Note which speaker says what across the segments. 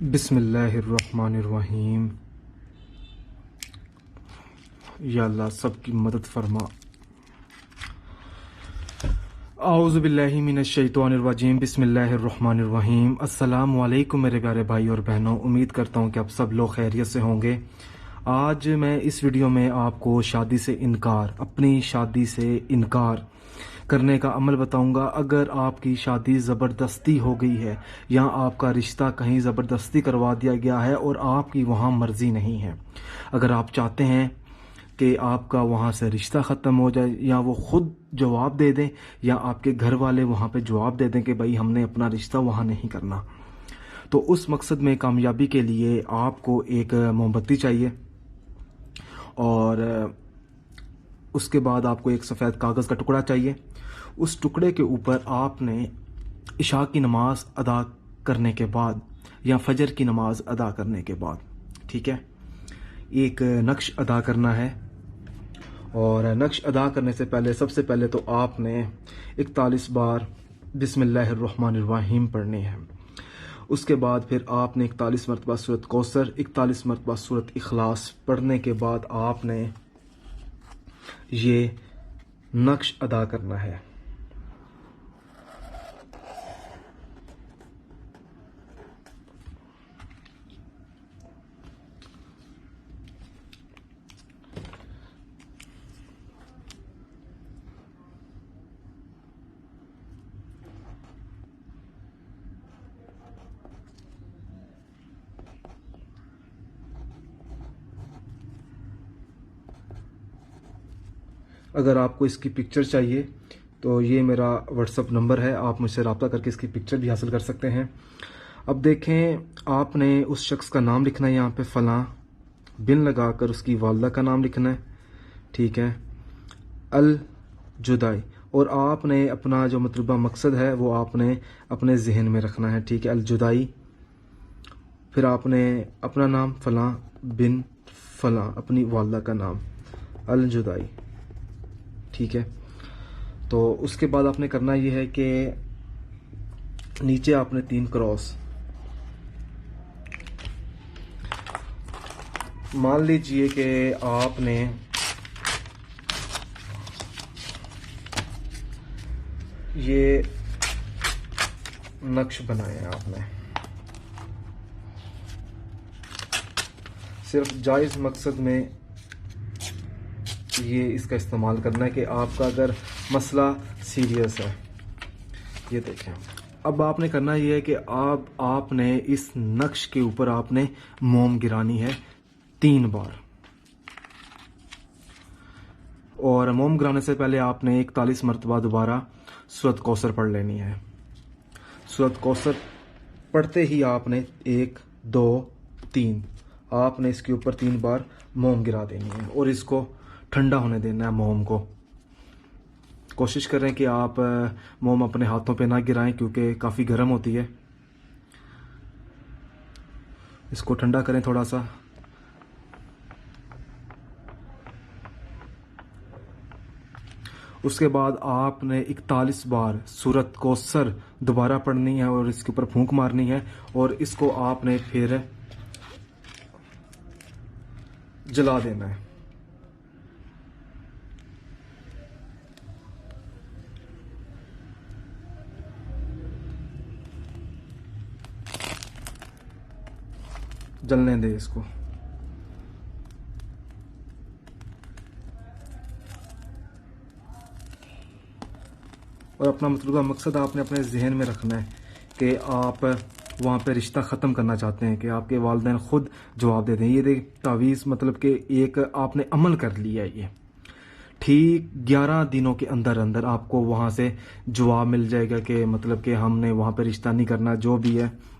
Speaker 1: बिस्मिल्लाहिर्रहमानिर्रहीम। या अल्लाह सबकी मदद फरमा। आऊज़ु बिल्लाहि मिनश शैतानिर्रजीम। बिस्मिल्लाहिर्रहमानिर्रहीम। अस्सलामु अलैकुम मेरे प्यारे भाई और बहनों, उम्मीद करता हूँ कि आप सब लोग खैरियत से होंगे। आज मैं इस वीडियो में आपको शादी से इनकार, अपनी शादी से इनकार करने का अमल बताऊंगा। अगर आपकी शादी ज़बरदस्ती हो गई है या आपका रिश्ता कहीं ज़बरदस्ती करवा दिया गया है और आपकी वहाँ मर्ज़ी नहीं है, अगर आप चाहते हैं कि आपका वहाँ से रिश्ता ख़त्म हो जाए या वो ख़ुद जवाब दे दें या आपके घर वाले वहाँ पे जवाब दे दें कि भाई हमने अपना रिश्ता वहाँ नहीं करना, तो उस मकसद में कामयाबी के लिए आपको एक मोमबत्ती चाहिए और उसके बाद आपको एक सफ़ेद कागज़ का टुकड़ा चाहिए। उस टुकड़े के ऊपर आपने इशा की नमाज़ अदा करने के बाद या फजर की नमाज़ अदा करने के बाद, ठीक है, एक नक्श अदा करना है। और नक्श अदा करने से पहले सबसे पहले तो आपने 41 बार बिस्मिल्लाहिर्रहमानिर्रहीम पढ़नी है। उसके बाद फिर आपने 41 मरतबा सूरत कौसर, 41 मरतबा सूरत इखलास पढ़ने के बाद आपने ये नक्श अदा करना है। अगर आपको इसकी पिक्चर चाहिए तो ये मेरा व्हाट्सअप नंबर है, आप मुझसे रब्ता करके इसकी पिक्चर भी हासिल कर सकते हैं। अब देखें, आपने उस शख्स का नाम लिखना है, यहाँ पे फ़लाँ बिन लगाकर उसकी वालदा का नाम लिखना है, ठीक है, अल जुदाई। और आपने अपना जो मतलूबा मकसद है वो आपने अपने जहन में रखना है, ठीक है, अल जुदाई। फिर आपने अपना नाम फ़लाँ बिन फ़लाँ, अपनी वालदा का नाम अल जुदाई, ठीक है। तो उसके बाद आपने करना ये है कि नीचे आपने 3 क्रॉस, मान लीजिए कि आपने ये नक्श बनाए हैं, आपने सिर्फ जायज़ मकसद में ये इसका इस्तेमाल करना है कि आपका अगर मसला सीरियस है। ये देखें, अब आपने करना ये है कि आपने इस नक्श के ऊपर आपने मोम गिरानी है 3 बार। और मोम गिराने से पहले आपने 41 मरतबा दोबारा सूरत कौसर पढ़ लेनी है। सूरत कौसर पढ़ते ही आपने 1 2 3 आपने इसके ऊपर 3 बार मोम गिरा देनी है और इसको ठंडा होने देना है। मोम को कोशिश करें कि आप मोम अपने हाथों पे ना गिराएं क्योंकि काफ़ी गर्म होती है। इसको ठंडा करें थोड़ा सा। उसके बाद आपने 41 बार सूरत कौसर दोबारा पढ़नी है और इसके ऊपर फूंक मारनी है और इसको आपने फिर जला देना है। जलने दे इसको। और अपना मतलूबा मकसद आपने अपने जहन में रखना है कि आप वहाँ पे रिश्ता ख़त्म करना चाहते हैं कि आपके वालिदैन ख़ुद जवाब दे दें। ये देख तावीज़ मतलब कि एक आपने अमल कर लिया है। ये ठीक 11 दिनों के अंदर अंदर आपको वहाँ से जवाब मिल जाएगा कि मतलब कि हमने वहाँ पे रिश्ता नहीं करना, जो भी है।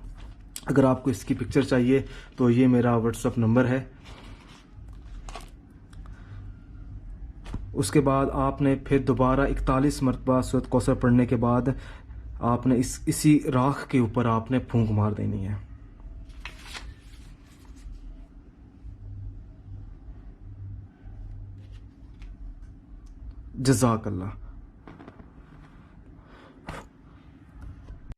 Speaker 1: अगर आपको इसकी पिक्चर चाहिए तो ये मेरा व्हाट्सअप नंबर है। उसके बाद आपने फिर दोबारा 41 मरतबा सूरत कौसर पढ़ने के बाद आपने इसी राख के ऊपर आपने फूंक मार देनी है। जज़ाकल्लाह।